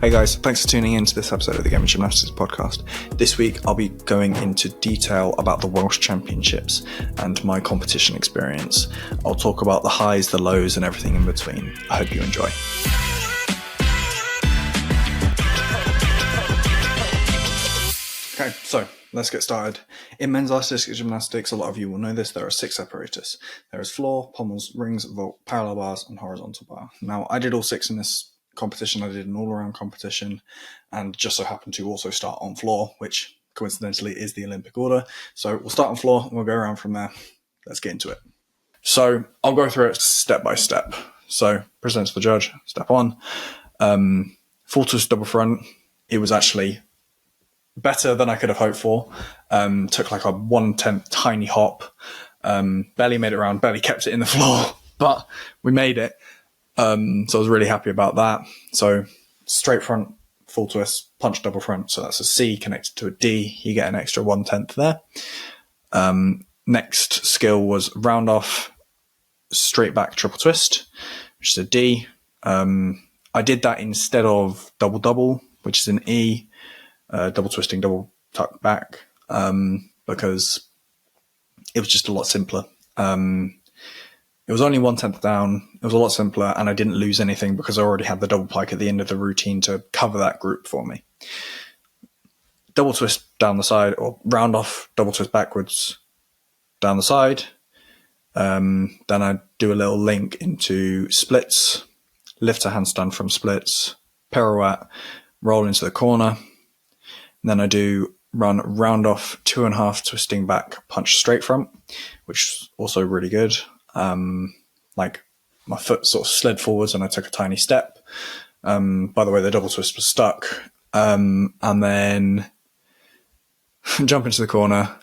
Hey guys, thanks for tuning in to this episode of the Gaming Gymnastics Podcast. This week I'll be going into detail about the Welsh Championships and my competition experience. I'll talk about the highs, the lows and everything in between. I hope you enjoy. Okay, so let's get started. In men's artistic gymnastics, a lot of you will know this, there are 6 apparatus. There is floor, pommels, rings, vault, parallel bars and horizontal bar. Now, I did all 6 in this competition. I did an all-around competition and just so happened to also start on floor, which coincidentally is the Olympic order. So we'll start on floor and we'll go around from there. Let's get into it. So I'll go through it step by step. So present to the judge, step 1. Full twist double front. It was actually better than I could have hoped for. Took like a 1/10 tiny hop. Barely made it around, barely kept it in the floor, but we made it. So I was really happy about that. So straight front, full twist, punch double front. So that's a C connected to a D. You get an extra 1/10 there. Next skill was round off, straight back triple twist, which is a D. I did that instead of double double, which is an E, double twisting, double tuck back, because it was just a lot simpler. It was only 1/10 down. It was a lot simpler and I didn't lose anything because I already had the double pike at the end of the routine to cover that group for me. Double twist down the side or round off, double twist backwards down the side. Then I do a little link into splits, lift a handstand from splits, pirouette, roll into the corner. And then I do run round off, 2.5 twisting back, punch straight front, which is also really good. Like my foot sort of slid forwards and I took a tiny step. By the way, the double twist was stuck. And then jump into the corner,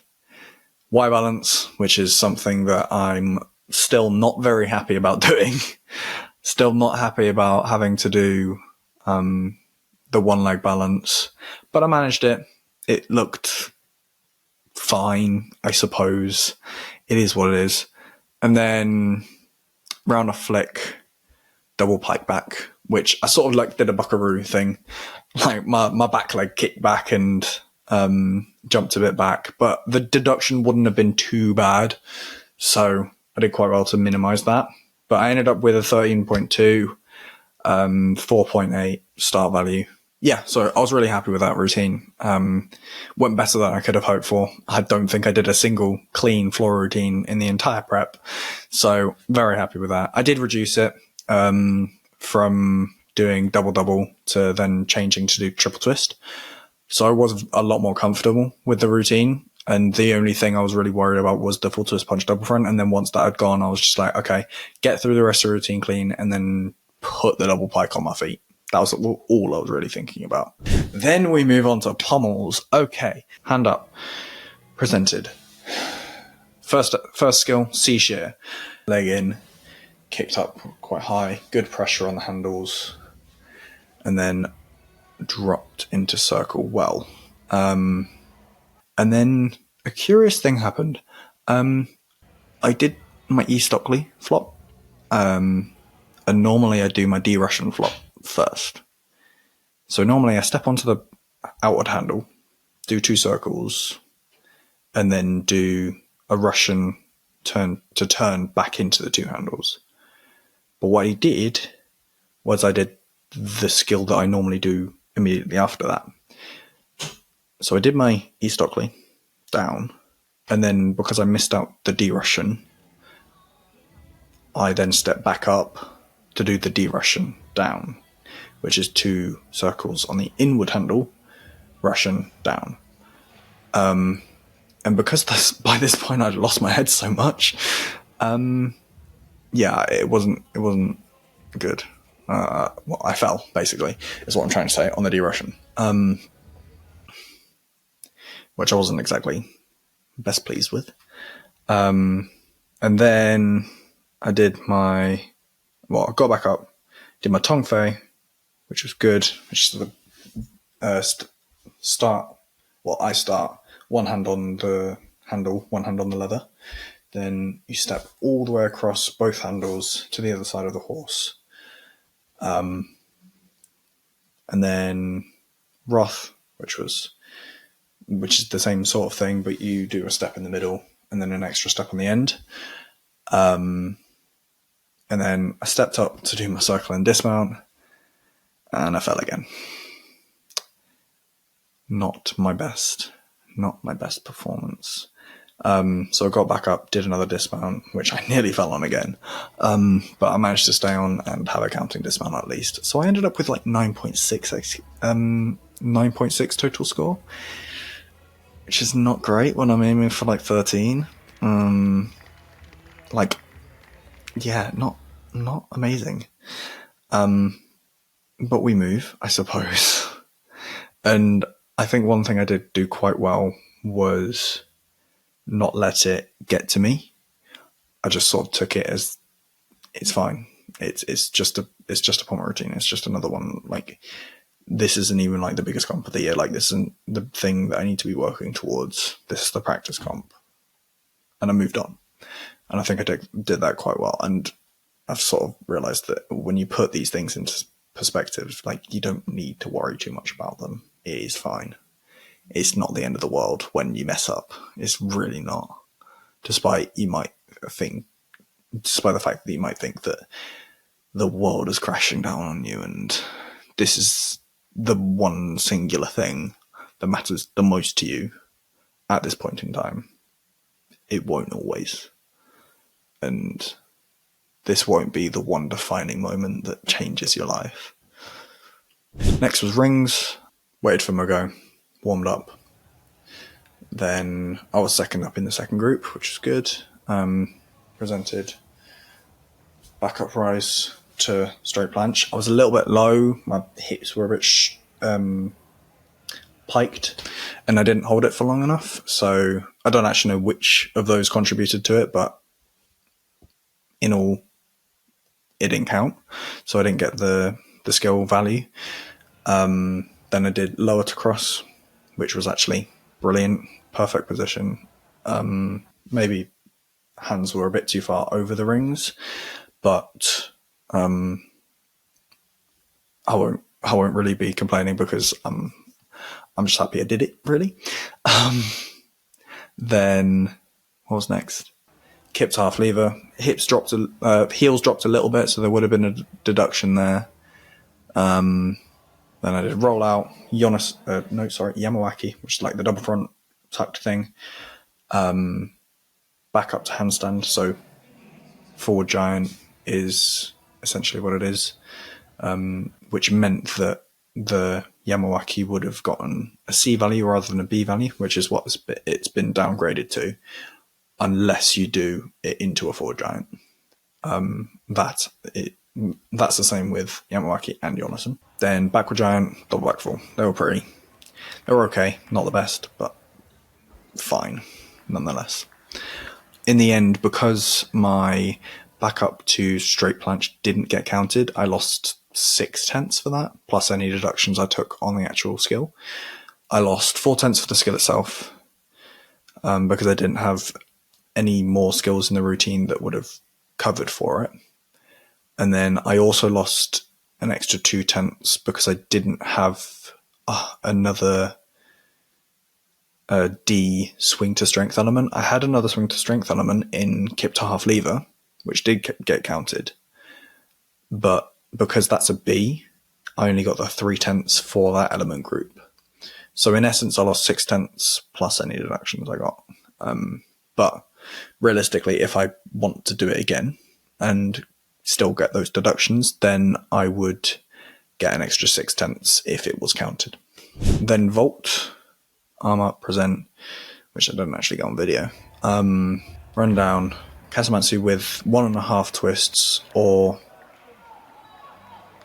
Y balance, which is something that I'm still not very happy about doing. Still not happy about having to do, the one leg balance, but I managed it. It looked fine, I suppose. It is what it is. And then round off flick, double pike back, which I sort of like did a buckaroo thing. Like my back leg kicked back and jumped a bit back, but the deduction wouldn't have been too bad. So I did quite well to minimize that. But I ended up with a 13.2, 4.8 start value. Yeah, so I was really happy with that routine. Went better than I could have hoped for. I don't think I did a single clean floor routine in the entire prep. So very happy with that. I did reduce it from doing double-double to then changing to do triple twist. So I was a lot more comfortable with the routine. And the only thing I was really worried about was the full twist punch double front. And then once that had gone, I was just like, okay, get through the rest of the routine clean and then put the double pike on my feet. That was all I was really thinking about. Then we move on to pommels. Okay, hand up, presented. First skill, C shear. Leg in, kicked up quite high, good pressure on the handles, and then dropped into circle well. And then a curious thing happened. I did my E Stockley flop, and normally I do my D Russian flop first. So normally I step onto the outward handle, do 2 circles, and then do a Russian turn back into the 2 handles. But what I did was I did the skill that I normally do immediately after that. So I did my E Stockley down, and then because I missed out the D Russian, I then stepped back up to do the D Russian down, which is 2 circles on the inward handle, Russian down. And because by this point I'd lost my head so much, yeah, it wasn't good. Well, I fell, basically, is what I'm trying to say, on the D Russian, which I wasn't exactly best pleased with. And then I did I got back up, did my Tong Fei, which was good, which is the start. Well, I start one hand on the handle, one hand on the leather. Then you step all the way across both handles to the other side of the horse. and then Roth, which is the same sort of thing, but you do a step in the middle and then an extra step on the end. And then I stepped up to do my circle and dismount, and I fell again. Not my best performance. So I got back up, did another dismount, which I nearly fell on again. But I managed to stay on and have a counting dismount at least. So I ended up with like 9.6 total score, which is not great when I'm aiming for like 13. Not amazing. But we move, I suppose. And I think one thing I did do quite well was not let it get to me. I just sort of took it as it's fine. It's just a pommel routine. It's just another one. Like, this isn't even like the biggest comp of the year. Like, this isn't the thing that I need to be working towards. This is the practice comp. And I moved on. And I think I did that quite well. And I've sort of realized that when you put these things into perspective, like, you don't need to worry too much about them. It is fine. It's not the end of the world when you mess up. It's really not. Despite the fact that you might think that the world is crashing down on you and this is the one singular thing that matters the most to you at this point in time. It won't always. And this won't be the one defining moment that changes your life. Next was rings. Waited for my go. Warmed up. Then I was second up in the second group, which was good. Presented back up rise to straight planche. I was a little bit low. My hips were a bit piked, and I didn't hold it for long enough. So I don't actually know which of those contributed to it, but in all, it didn't count. So I didn't get the skill value. Then I did lower to cross, which was actually brilliant. Perfect position. Maybe hands were a bit too far over the rings, but I won't really be complaining because I'm just happy I did it, really. Then what was next? Kipped half lever. Heels dropped a little bit, so there would have been a deduction there. Then I did roll out, Yamawaki, which is like the double front tucked thing. Back up to handstand. So forward giant is essentially what it is, which meant that the Yamawaki would have gotten a C value rather than a B value, which is what it's been downgraded to, unless you do it into a forward giant. That's the same with Yamawaki and Jonathan. Then backward giant, double back full. They were okay. Not the best, but fine, nonetheless. In the end, because my back up to straight planche didn't get counted, I lost 6/10 for that, plus any deductions I took on the actual skill. I lost 4/10 for the skill itself, because I didn't have any more skills in the routine that would have covered for it. And then I also lost an extra 2/10 because I didn't have another D swing to strength element. I had another swing to strength element in kip to half lever, which did get counted. But because that's a B, I only got the 3/10 for that element group. So in essence, I lost 6/10 plus any deductions I got. But realistically, if I want to do it again and still get those deductions, then I would get an extra 6/10 if it was counted. Then vault, arm up, present, which I didn't actually get on video. Run down, Kazamatsu with 1.5 twists,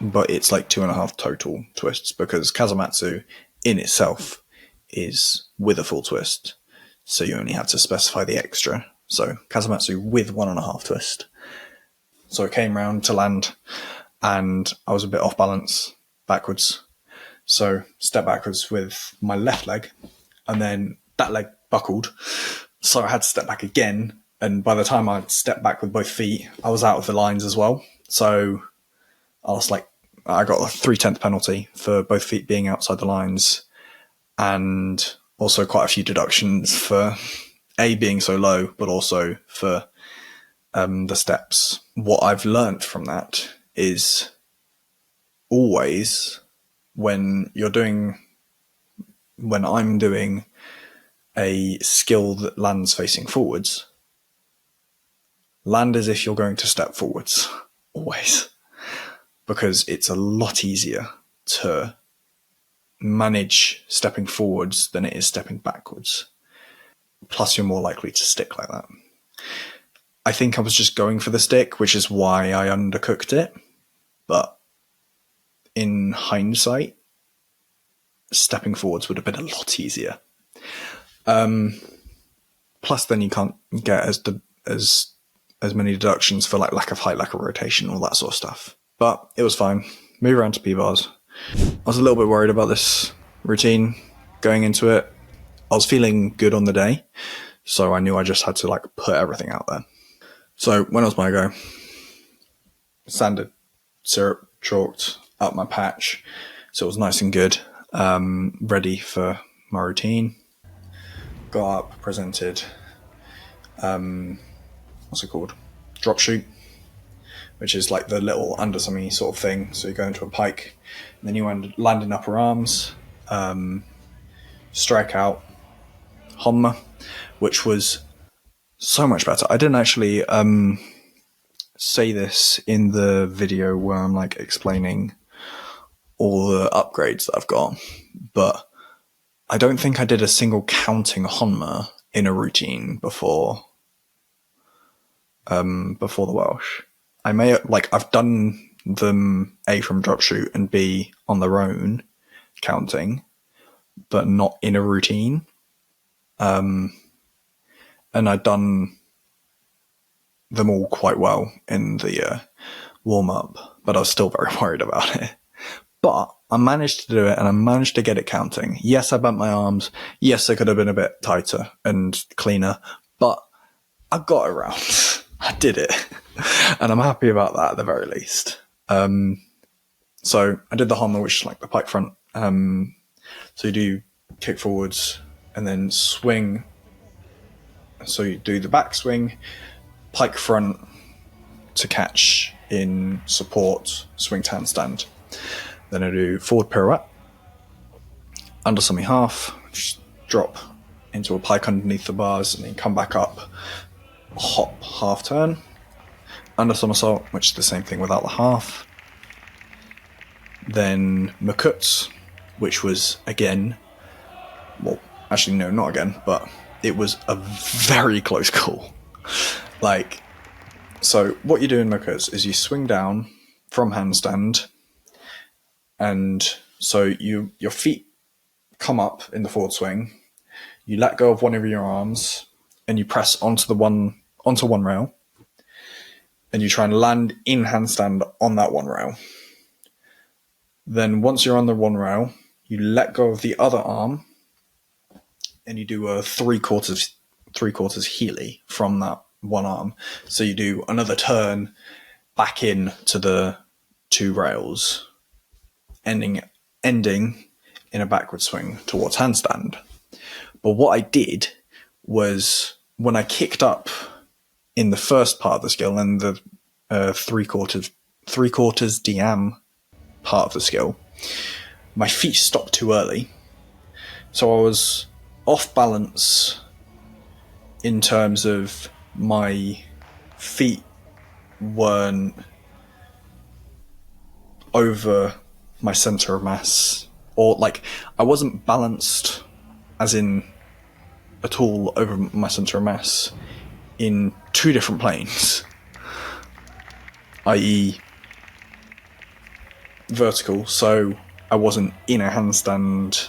but it's like 2.5 total twists because Kazamatsu in itself is with a full twist. So you only have to specify the extra. So Kazamatsu with 1.5 twist. So I came round to land and I was a bit off balance backwards. So step backwards with my left leg and then that leg buckled. So I had to step back again. And by the time I'd stepped back with both feet, I was out of the lines as well. So I lost like I got a 3/10 penalty for both feet being outside the lines, and also quite a few deductions for A, being so low, but also for the steps. What I've learnt from that is always when I'm doing a skill that lands facing forwards, land as if you're going to step forwards, always, because it's a lot easier to manage stepping forwards than it is stepping backwards. Plus, you're more likely to stick like that. I think I was just going for the stick, which is why I undercooked it. But in hindsight, stepping forwards would have been a lot easier. Plus, then you can't get as many deductions for like lack of height, lack of rotation, all that sort of stuff. But it was fine. Move around to P-bars. I was a little bit worried about this routine going into it. I was feeling good on the day, so I knew I just had to like put everything out there. So when it was my go, sanded, syrup, chalked up my patch, so it was nice and good, ready for my routine. Got up, presented, what's it called? Drop shoot, which is like the little undersummy sort of thing. So you go into a pike, and then you land in upper arms, strike out, Honma, which was so much better. I didn't actually say this in the video where I'm like explaining all the upgrades that I've got, but I don't think I did a single counting Honma in a routine before the Welsh. I've done them A from drop shoot and B on their own counting, but not in a routine. And I'd done them all quite well in the warm-up, but I was still very worried about it. But I managed to do it, and I managed to get it counting. Yes, I bent my arms. Yes, they could have been a bit tighter and cleaner, but I got around. I did it. And I'm happy about that at the very least. So I did the Honma, which is like the pike front. So you do kick forwards and then swing. So you do the back swing, pike front to catch in support, swing to handstand. Then I do forward pirouette, undersummy half, just drop into a pike underneath the bars and then come back up, hop half turn, under somersault, which is the same thing without the half. Then Makuts, which was again, well, actually no, not again, but it was a very close call. So what you do in Makuts is you swing down from handstand, and so your feet come up in the forward swing, you let go of one of your arms, and you press onto one rail, and you try and land in handstand on that one rail. Then once you're on the one rail, you let go of the other arm, and you do a three quarters Healy from that one arm. So you do another turn back in to the two rails, ending in a backward swing towards handstand. But what I did was, when I kicked up in the first part of the skill and the three quarters DM part of the skill, my feet stopped too early. So I was off balance in terms of my feet weren't over my center of mass, or like I wasn't balanced as in at all over my center of mass in two different planes, i.e. vertical, so I wasn't in a handstand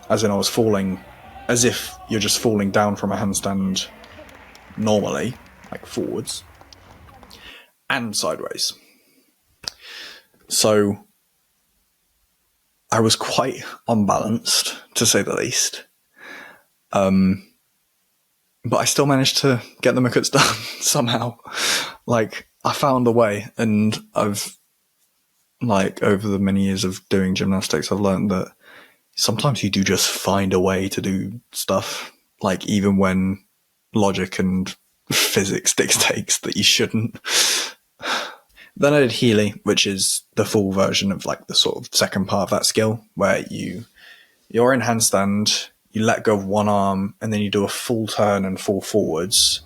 as in I was falling as if you're just falling down from a handstand normally, like forwards, and sideways. So I was quite unbalanced, to say the least. But I still managed to get the Makuts done somehow. Like, I found a way, and I've like over the many years of doing gymnastics, I've learned that sometimes you do just find a way to do stuff, like even when logic and physics dictates that you shouldn't. Then I did Healy, which is the full version of like the sort of second part of that skill, where you're in handstand, you let go of one arm, and then you do a full turn and fall forwards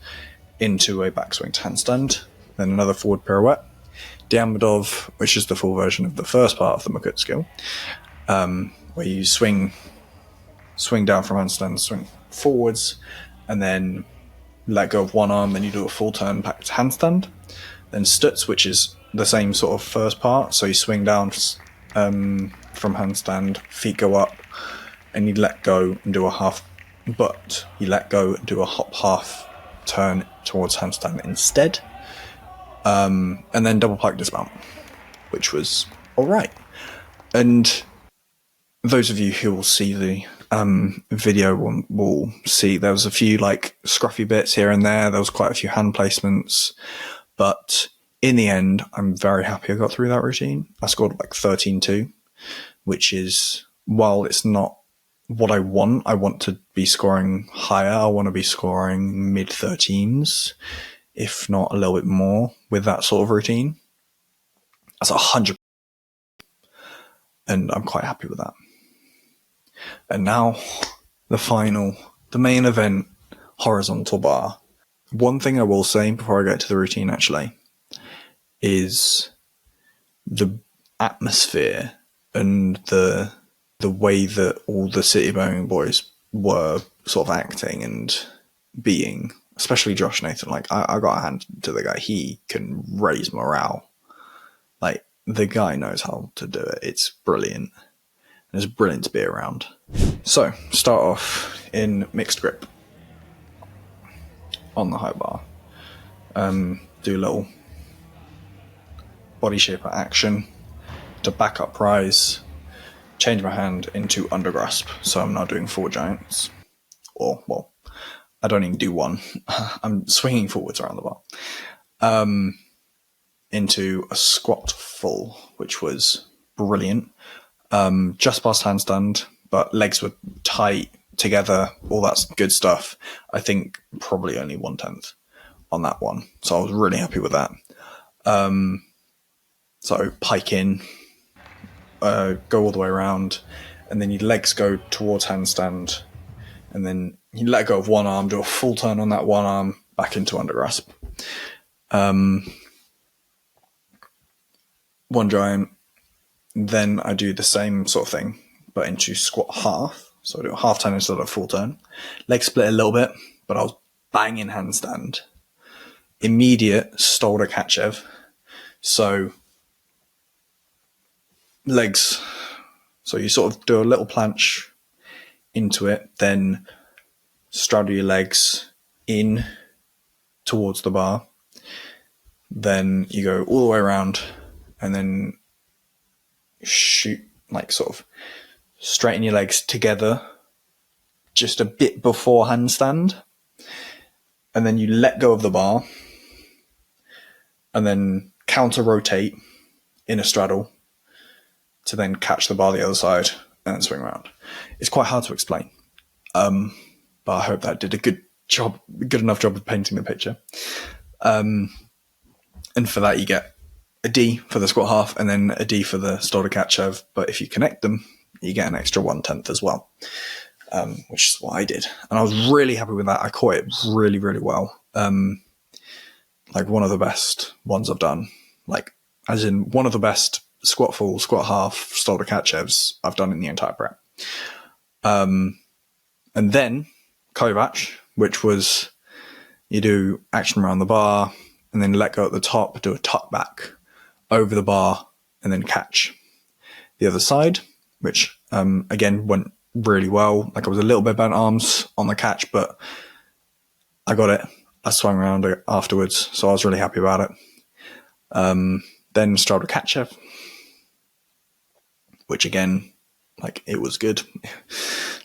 into a backswing to handstand, then another forward pirouette. Diamondov, which is the full version of the first part of the Makut skill, where you swing down from handstand, swing forwards, and then let go of one arm, then you do a full turn back to handstand. Then Stutz, which is the same sort of first part, so you swing down from handstand, feet go up, and you let go and do a half, but you let go and do a hop half turn towards handstand instead. And then double pike dismount, which was alright. And those of you who will see the video will see there was a few like scruffy bits here and there. There was quite a few hand placements, but in the end, I'm very happy I got through that routine. I scored like 13.2, which is, while it's not what I want to be scoring higher. I want to be scoring mid-13s, if not a little bit more, with that sort of routine. That's 100%. And I'm quite happy with that. And now, the main event, horizontal bar. One thing I will say before I get to the routine, actually, is the atmosphere and the way that all the City Birmingham boys were sort of acting and being, especially Josh Nathan. Like, I got a hand to the guy. He can raise morale. Like, the guy knows how to do it. It's brilliant. And it's brilliant to be around. So, start off in mixed grip on the high bar. Do a little body shaper action to back up rise, change my hand into under grasp. So I'm now doing 4 giants. Or, well, I don't even do one. I'm swinging forwards around the bar. Into a squat full, which was brilliant. Just past handstand, but legs were tight together, all that good stuff. I think probably only 1/10 on that one. So I was really happy with that. So pike in, go all the way around, and then your legs go towards handstand, and then you let go of one arm, do a full turn on that one arm, back into under grasp. One giant. Then I do the same sort of thing, but into squat half. So I do a half turn instead of a full turn. Leg split a little bit, but I was banging handstand. Immediate Stolder Kachev. So legs. So you sort of do a little planche into it, then straddle your legs in towards the bar. Then you go all the way around and then shoot, like sort of straighten your legs together just a bit before handstand, and then you let go of the bar and then counter rotate in a straddle to then catch the bar the other side and then swing around. It's quite hard to explain, but I hope that did a good enough job of painting the picture. And for that you get a D for the squat half and then a D for the Stolder Kachev, but if you connect them, you get an extra 1/10 as well, which is what I did. And I was really happy with that. I caught it really, really well. Like one of the best ones I've done. Like, as in one of the best squat full, squat half, Stolder Kachevs I've done in the entire prep. And then Kovac, which was you do action around the bar and then let go at the top, do a tuck back over the bar and then catch the other side, which again went really well. Like, I was a little bit bent arms on the catch, but I got it. I swung around it afterwards, so I was really happy about it. Then Stolder Kachev, which again, like, it was good.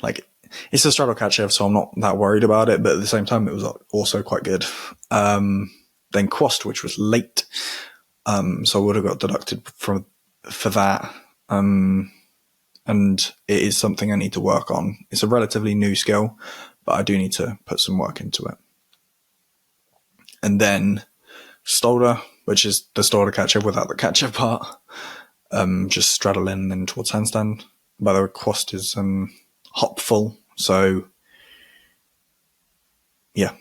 Like, it's a Stolder Kachev, so I'm not that worried about it, but at the same time, it was also quite good. Then Quast, which was late. So I would have got deducted from for that. And it is something I need to work on. It's a relatively new skill, but I do need to put some work into it. And then Stolder, which is the Stolder catcher without the catcher part. Just straddle in and then towards handstand. By the way, Quast is hop full, so yeah,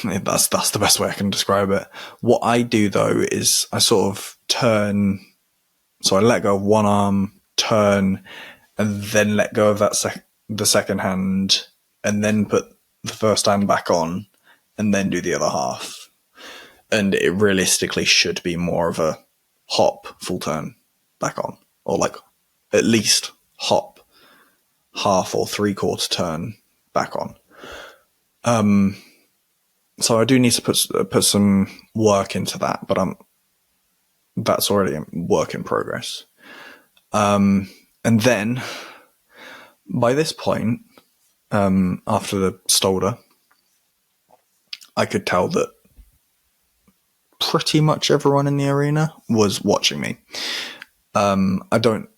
that's the best way I can describe it. What I do though is I sort of turn, so I let go of one arm, turn, and then let go of the second hand, and then put the first hand back on, and then do the other half. And it realistically should be more of a hop, full turn, back on, or like at least hop, half or 3/4 turn, back on. So I do need to put some work into that, but that's already a work in progress. And then by this point, after the Stolder, I could tell that pretty much everyone in the arena was watching me. I don't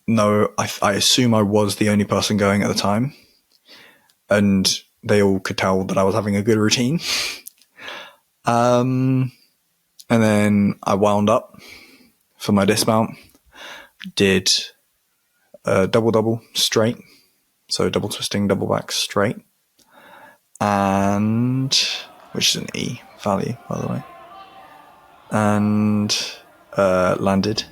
know. I assume I was the only person going at the time, and they all could tell that I was having a good routine. And then I wound up for my dismount, did a double straight, so double twisting, double back straight, and which is an E value, by the way, and landed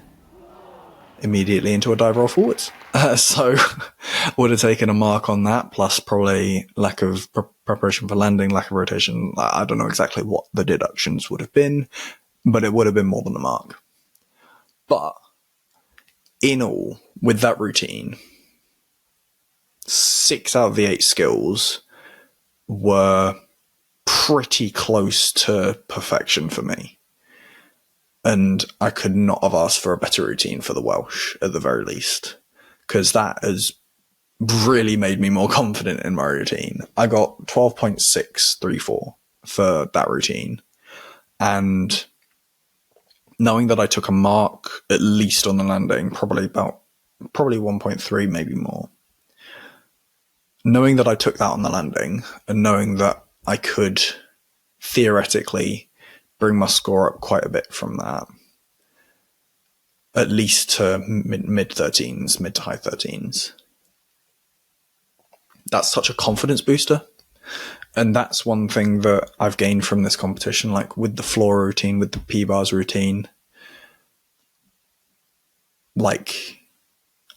immediately into a dive roll forwards. So would have taken a mark on that, plus probably lack of preparation for landing, lack of rotation. I don't know exactly what the deductions would have been, but it would have been more than a mark. But in all, with that routine, 6 out of the 8 skills were pretty close to perfection for me. And I could not have asked for a better routine for the Welsh, at the very least, because that has really made me more confident in my routine. I got 12.634 for that routine. And knowing that I took a mark, at least on the landing, probably 1.3, maybe more. Knowing that I took that on the landing, and knowing that I could theoretically bring my score up quite a bit from that, at least to mid 13s, mid to high 13s. That's such a confidence booster. And that's one thing that I've gained from this competition, like with the floor routine, with the P-bars routine. Like,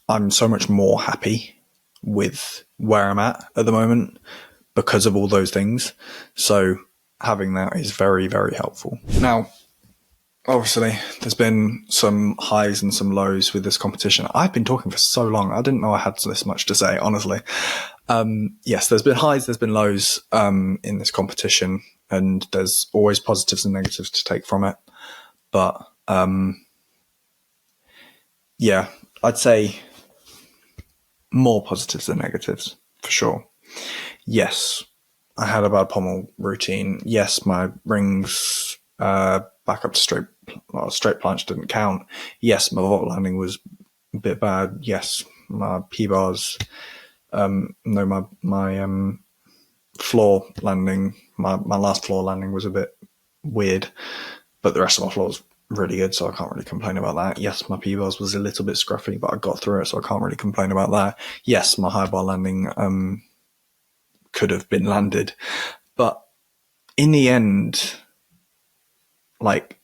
I'm so much more happy with where I'm at the moment because of all those things. So having that is very, very helpful. Now, obviously, there's been some highs and some lows with this competition. I've been talking for so long. I didn't know I had this much to say, honestly. Yes, there's been highs, there's been lows in this competition, and there's always positives and negatives to take from it. But yeah, I'd say more positives than negatives, for sure. Yes, I had a bad pommel routine. Yes, my rings back up to straight planche didn't count. Yes, my vault landing was a bit bad. Yes, my P-bars, my floor landing, my last floor landing was a bit weird, but the rest of my floor was really good, so I can't really complain about that. Yes, my P-bars was a little bit scruffy, but I got through it, so I can't really complain about that. Yes, my high bar landing could have been landed, but in the end, like,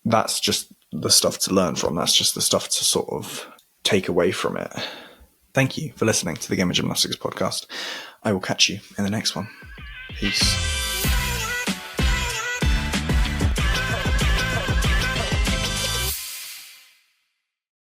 that's just the stuff to learn from. That's just the stuff to sort of take away from it. Thank you for listening to the Gaming Gymnastics Podcast. I will catch you in the next one. Peace.